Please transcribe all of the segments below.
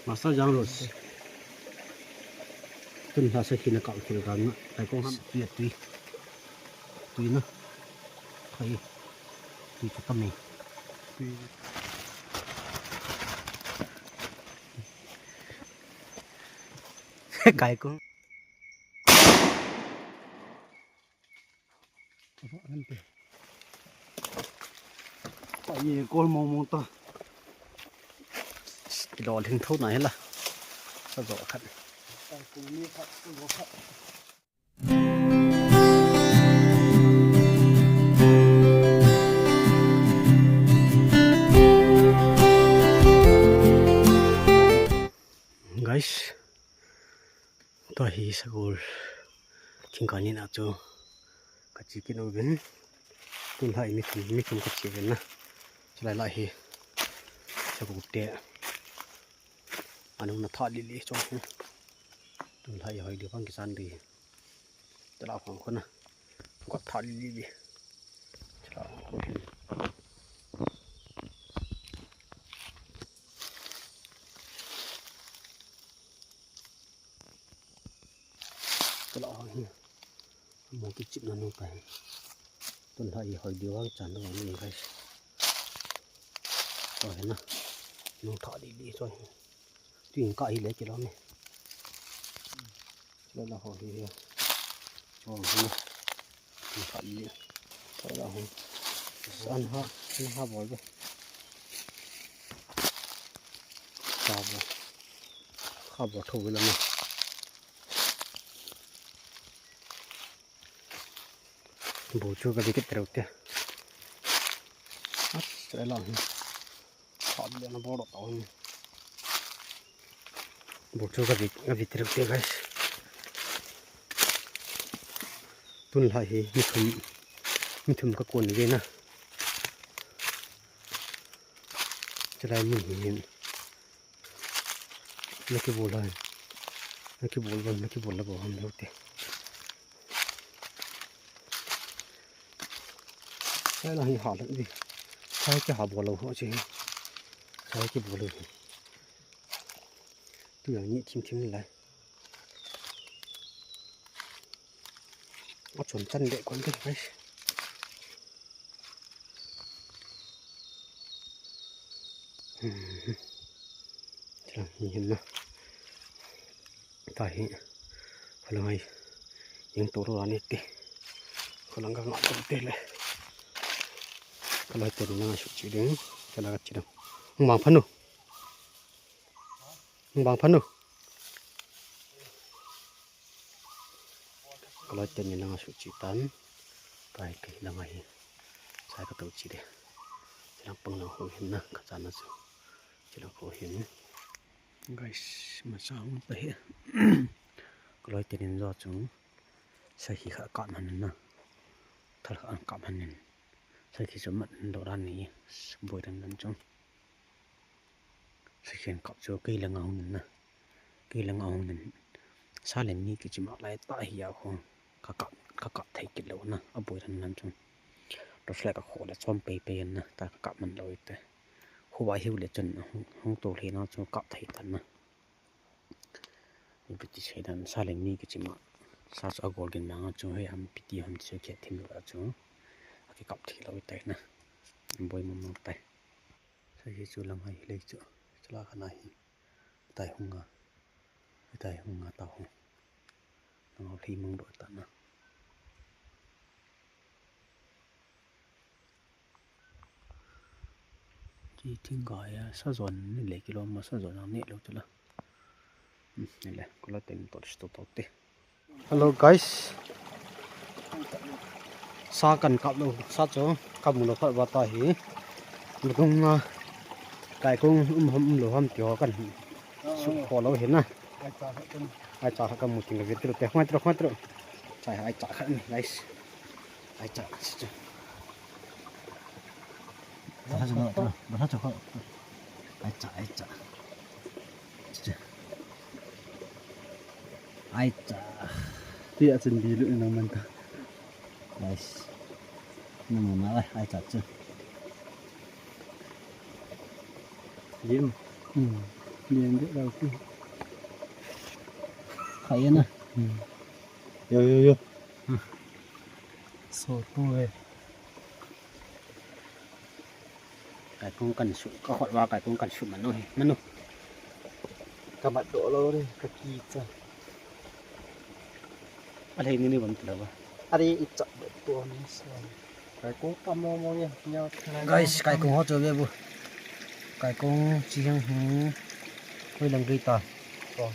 masa jang ros tun ha sa khina ka khil kan na tai ko ham tiet tui na khai tui chu tam ni tui kai ko tại vì con mong ta cái đòn hình thốt này là sao rõ khăn guys tôi hi sagol chính có như nào cho cái chi cái nồi bún tuần lại mi thùng cái chi bún na lại lại hi sagol tệ anh nó thọ đi cho tuần lại hỏi được bằng cái san điจะเราของคนนะก็ถอดดีๆจะเราจะเราเนี่ยมองที่จิตนั่นลงไปต้นไทรหอยเดียวว่างจันทร์ตรงนี้ไปต่อเห็นนะน้องถอดดีๆช่วยที่ยิงก็อีเล็กกี่รอบนี่แล้วเราหอยเดียวoh ini tempat ini kalau sanha boleh khabar thu lên này bố chú cái cái trâu kia sẽ làm họ bị nó bỏ đỏ bố chú cái trâu kia guys tuần lại mi thum các cuốn về na cho lại mình hiện mấy cái bồn này mấy cái bồn là bỏ hầm đâu thế cái là họ lẫn gì sai cái họ bỏ lầu họ chứ sai cái bỏ lầu tôi nhớ chim lại nó chuẩn chân để quấn cái đấy chẳng nhìn nào tại phần này những tổ đồ này tê phần năng ngọn cũng tê lại cái này từ năng sụt chỉ đứng cho là chỉ đâu không bằng phân đâu kalau chân năng sụt chỉ tán tại cái là ngày sai cái tổ chỉ để chỉ là bằng nào hiện na cái chân nó chỉ là khổ hiện guys mà sao không thấy kalau chân do chúng sai khi khả cạn mình na thật là cạn mình sai khi chúng mình đồ đan này bồi đan đan trong sai khi cọp cho cây là ngầu mình na cây là ngầu mình sao lại như cái chim ọt lại tại hiểu không các cọp thấy cái lỗ na ở bồi đan đan trong rồi lại các khổ là xóm pe na ta cọp mình rồi thế khu bãi hiu để chân không tổ thì nó cho cọp thấy tận na mình bị chơi đàn sao lại như cái chim ọt sao cho golden mang cho hay am piti ham chơi cái thêm nữa cho cái cọp thì lỗi tay nè bôi mầm tay sai khi chú làm hay lấy cho là cái này tay hung ngà tàu nó khi mong đội tận nè chỉ thiên gọi sao dọn lấy cái lon mà sao dọn nó nhẹ luôn cho là này là có là tiền tốt tê hello guys sa cần cọp luôn sa chỗ cọp một loại vật tài hí một con cái con lửa hầm tiểu cần sụp khó lâu hiện na ai trả cầm một tiền việt từ khoai từ chạy ai trả khăn này ai trả bắt cho họ ai trả ai trả tiệt chân đi lưỡi nó mình ta đây nhưng mà nói ai trả chưa เลี้ยงเด็กเราคือ ไข่นะ yo so tu về ไก่กุ้งกันสุก็ขอดว่าไก่กุ้งกันสุมันนู่นมันนู่น các bạn đổ lâu đi các kỳ cha อะไรนี่ผมจะเล่าว่า ở đây ít chậm được tua nó sao cái cũng cầm mò mò nha nhau guys ไก่กุ้งเขาเจอเยอะบุไก่กุ้งจีนหูคุยลังกีตา còn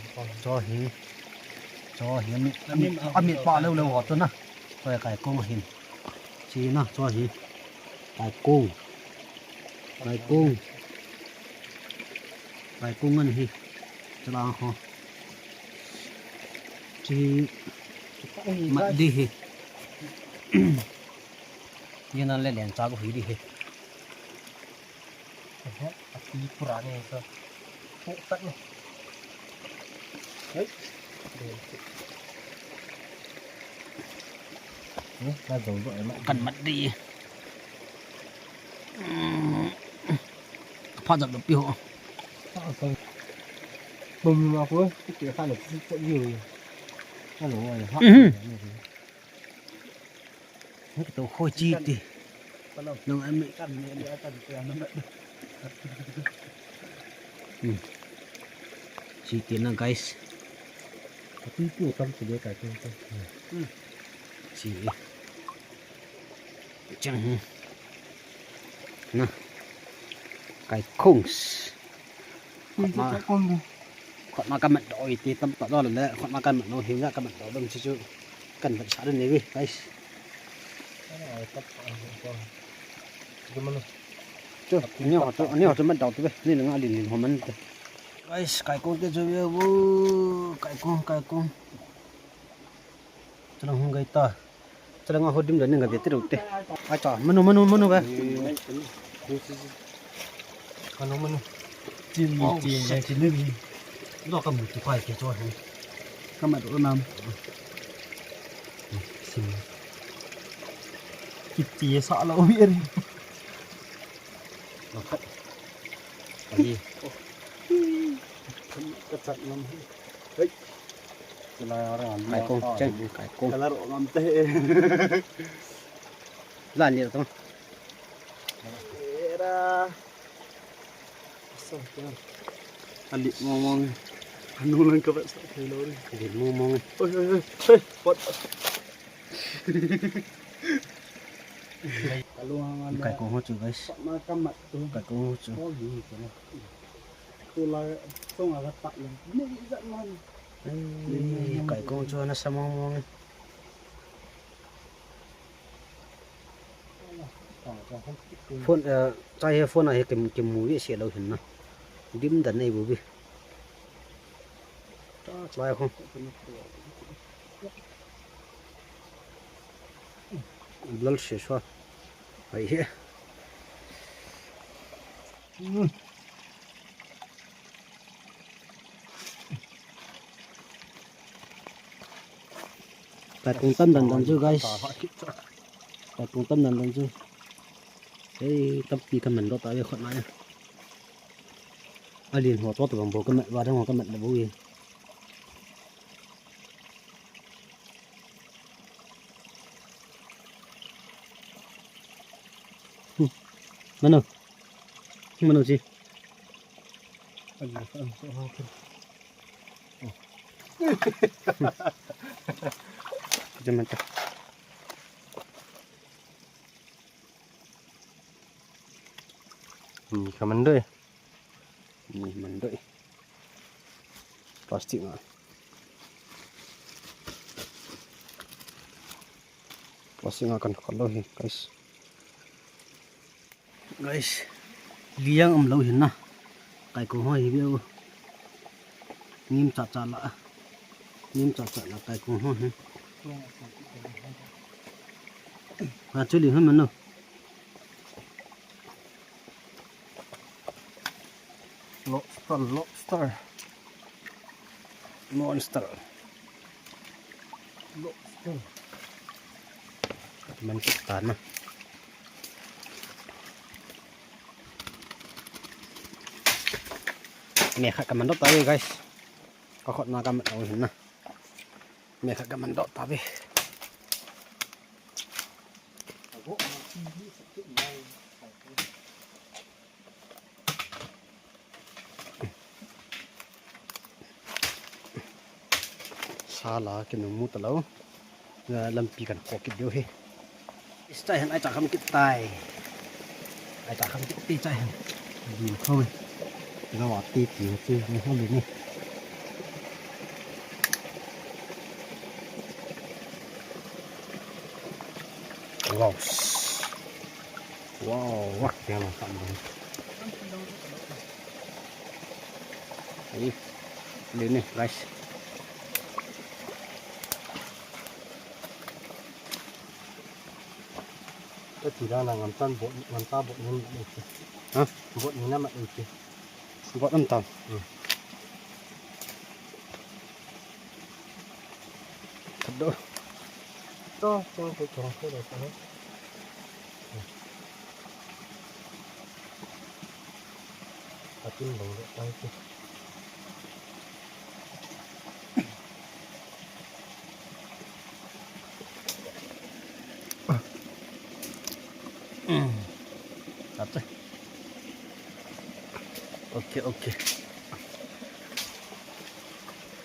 cho hiền ăn miệng bọ lâu lâu họ tuần na rồi cái cung hiền chi na cho hiền cái cung ăn hiền cho là họ chi mặt đi hiền như là lên đèn cha có hủy đi hiền tí purannya itu putat nih đấy là dấu vội mà cần mặt đi pha dập được biểu bùm mà cuối cái kiểu khai được sẽ nhiều nó lỗ rồi hot cái tổ khôi chi thì nông em mỹ cần để cần tiền nó chi tiền là guys tí tuổi tâm chỉ để cải thiện thôi chỉ chẳng nè cái khung còn mà cái mặt đỏ thì tâm tỏ ra là còn mà cái mặt nó hình ra cái mặt đỏ đông chứ cần phải xả lên đấy guys chưa nhau cho mặt đỏ thôi nên là ngã liền họ mình guys cái con cái chơi vô cái con cho nó không gây to cho nó ngồi đêm đến ngày tiết đầu tiên ai chọn menu cái còn nó mình chim này chỉ nước gì đó cầm một cái quay kia cho hắn các bạn đổ nam xin kịp chỉ sợ là ôm yên nó khất cái gì cái trận lắm đấy cái con chân cái con là độ làm tệ là nhiều không anh định ngon anh nuôi lên các bạn sợ thấy nó đi để mua ôi bọt cái con hot chữ guys mà cắm mặt cái con hot chữ có gì vậy này tôi là không là tặng mình nên giận ngon cái con cho nó sao mong phun trái phun này cái mũi sẽ lâu hình nó điểm tận này bùi lại không blood sẽ xóa vậy hết tại trung tâm đần chưa guys tại trung tâm đần chưa cái tập đi cầm mình đó tại khẩn lại ai liền họ to từ bằng bộ cầm mệnh vào trong họ cầm mệnh là bố gì mana sih jangan macam kaman deh ini mandoi plastik nggak plastik akan kalau guys liang lâu hiện na cái cổ hoi thì biết nghiêm chặt là cái cổ hoi và chơi liền hơn mình đâu lobster monster mình chụp tán mà mẹ khát cầm đốt tay guys có khót nào cầm đầu hình nè mẹ khát cầm đốt tay xa là cái nụ mút lâu làm pi cần có kịp điều he chạy hắn ai chả không kịp tài ai chả không kịp ti chạy hắn gì không nó bỏ ti thì chưa không được nè wow wow quá kêu là xong rồi đi đến này guysก็ทีละงามตันบดงามตาบดเงินอีกฮะบดเงินนั่นมาอีก võ âm tầm thật đôi cho cái tròn cái này sao à tin bằng được tay chứ thật rồi ok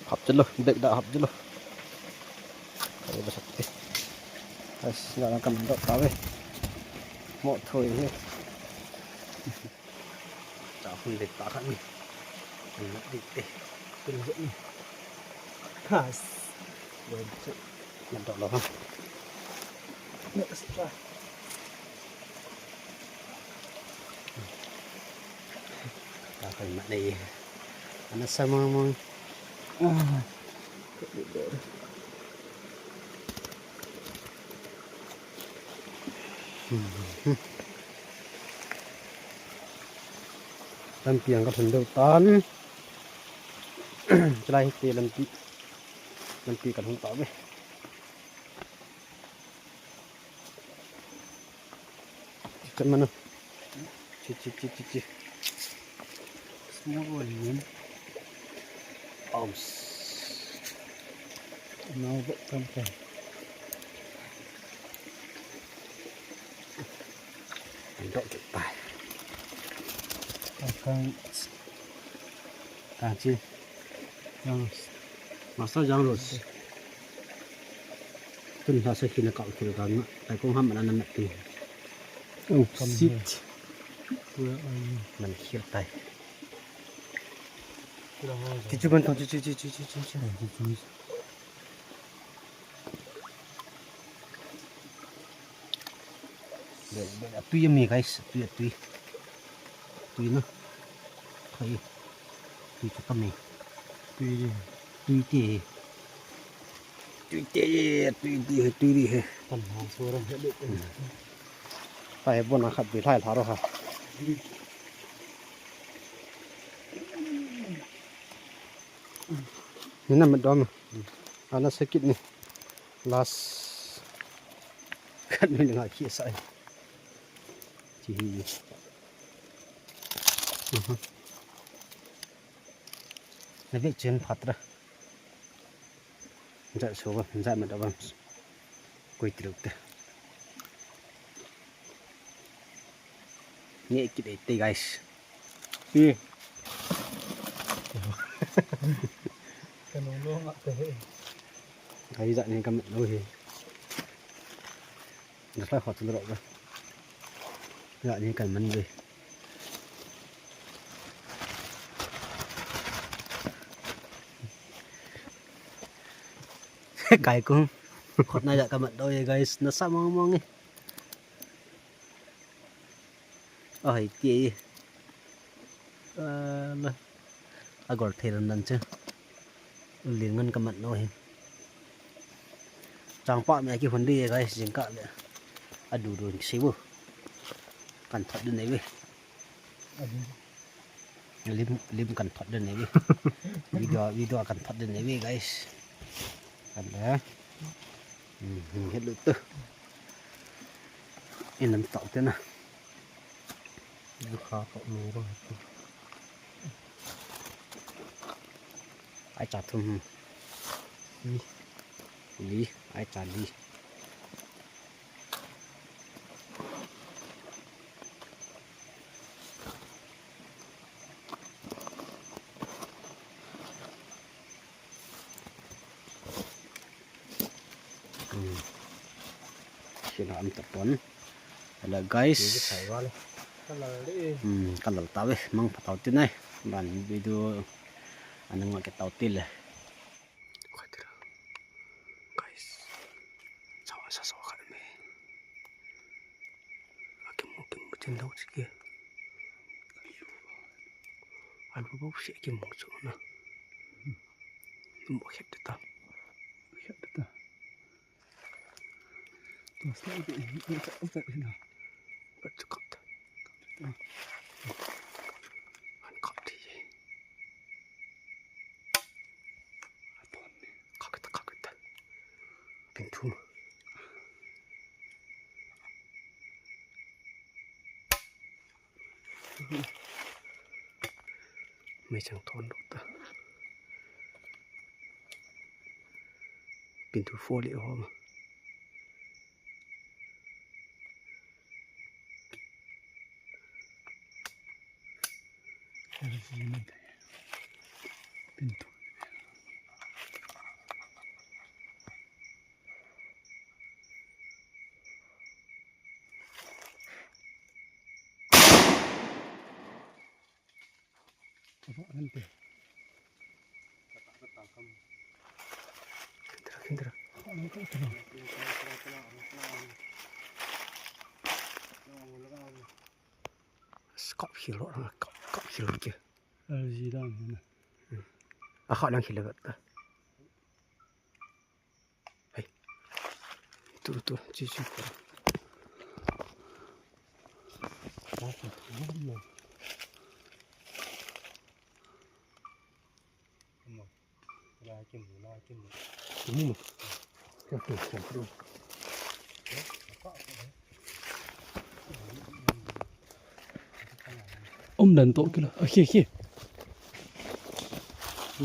học chân luôn định đã học chân luôn đây là sạch đi đây giờ đang cầm đậu táo đây mọi thôi hết chào không định táo khác đi mình lại định để từng dẫn đi hả rồi mình đậu nó không nữa sẽ phải mặt này nó sao mong làm tiền có phần đầu tán cho đây thì làm pi cần không tỏ với chân mà nó chi semua boleh mau buat sampai đậu được bài akan càng chi yang mà sao giang rồi tuần sau sẽ khi nó cạo thì còn nữa tại cũng hâm mà ăn mệt thì sit mình khiêu tay thì chú bên con chú để tùy mình guys tùy nó thấy tùy cho tâm mình tùy đi tầm hàng số rồi sẽ được phải buồn là khát bị thay tháo rồi hảนี่น่ะมันดอมอันนั้นสกิดนี่ last กันไม่ยังไงขี้ใส่จีนี่เวกเจนพัดระจะโชว์จะมันดอมกุยตรุกเตนี่กินไอ้ตี guys พี่cái nó luôn ạ thế thấy dạng như cầm đôi thì nó phải khỏi từ độ rồi dạng như cần mân gì cái cũng khót này dạng cầm đôi guys nó sao mong ấy ôi chị agor thề lần chứ liền ngân cầm mặn thôi chẳng qua mẹ kia phần đi cái gì cả vậy đủ xíu cẩn thận đến đấy đi lim cẩn thận đến đấy đi video cẩn thận đến đấy đi guys cẩn đấy hết được tư em làm tậu thế nào nó khó cậu nấu rồi ai trả thùng lý ai trả lý khi nào ăn tập tuấn là guys căn lẩu tao ấy mang tàu tin này bản video anh ngồi cái tàu tin này guys sao sao sao cái này cái một trên đâu chứ kia anh bố sẽ cái một chỗ nữa một hết được Tôi sẽ bị những cái ốc dậy nào. Bật cho cọp thôi. Anh cọp thì gì? Cọp cái thật. Bình thường mà. Mấy chẳng thôn đâu ta. Bình thường phô liệu mà. Pintu. Apa nanti? Kata kamu. Kendra. Cọp hiểu rõ cọp hiểu chưa? Gì đó nè. À họ đang hiểu vậy ta. Hey. Tu chỉ. Đó là đúng rồi. Lai kim mù. Đúng rồi. Theo kiểu luôn. Ông đần tội kia là ở kia.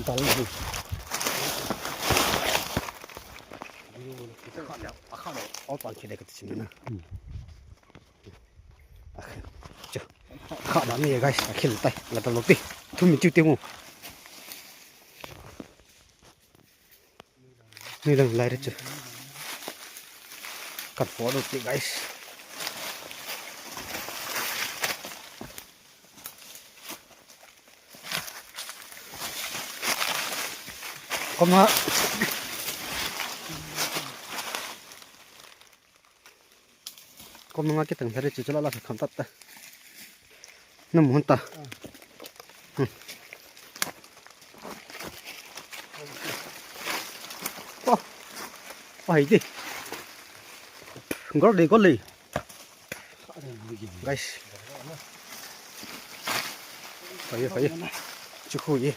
Tao lên. Họ toàn kia đây cái gì nữa. Chờ. Họ đã nghe guys, khi tay là tao lột đi. Thôi mình chưa tiêu không? Đây là lại đấy chứ. Cắt phó được chị guys. Come on. Come on, cái tầng thế chứ cho là phải không tắt ta. Nó muốn ta. Phải đi. Không có đi có lì. Guys. Phải. Chú khui gì.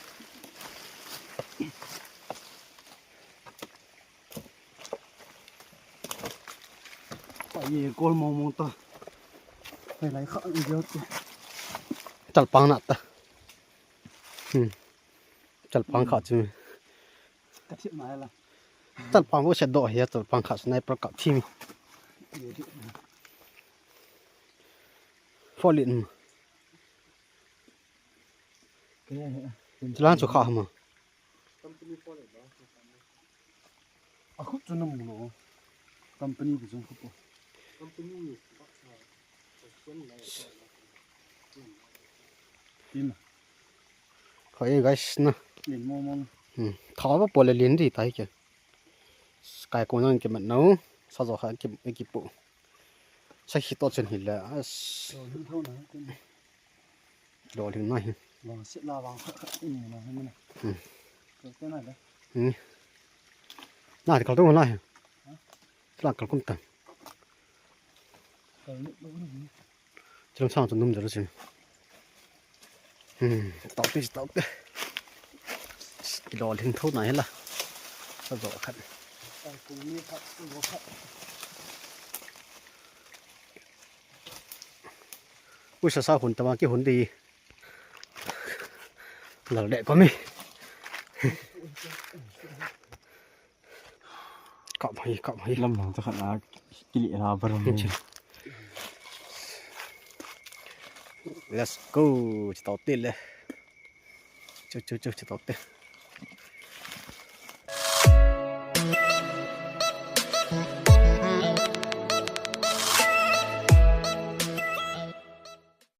Phải gì cô mong ta. Phải lấy khăn gì đó. Chal pang nát ta. Chal pang khát chứ. Cái chuyện này là Chal pang vô sẽ đổ hết chal pang khát này pro cặp team. Phô lịn. cái này Chỉ là chỗ khát mà. à khúc cho nó mù company của chúng khúc company tin Khỏi guys na. liền mong Tháo vào bộ liền đi tay kìa. Cái con nó cái mặt nấu, sao rồi hả cái bộ. Sao khi to chân hình là đồ liền này. vàng sẽ là vàng cái này là cái này cái này đấy Này thì kalau tu mana? Selang kalau kuntan. Jangan sang tu num terus ni. Tahu tu. Kilo linh thốt này là sao rõ khẩn. Ui sao hồn tao cái hồn đi. Lỡ đệ có mi. cọp hay lâm thằng ta khẩn là cái lịa nào vào let's go chỉ tàu tiền lên chú tàu tiền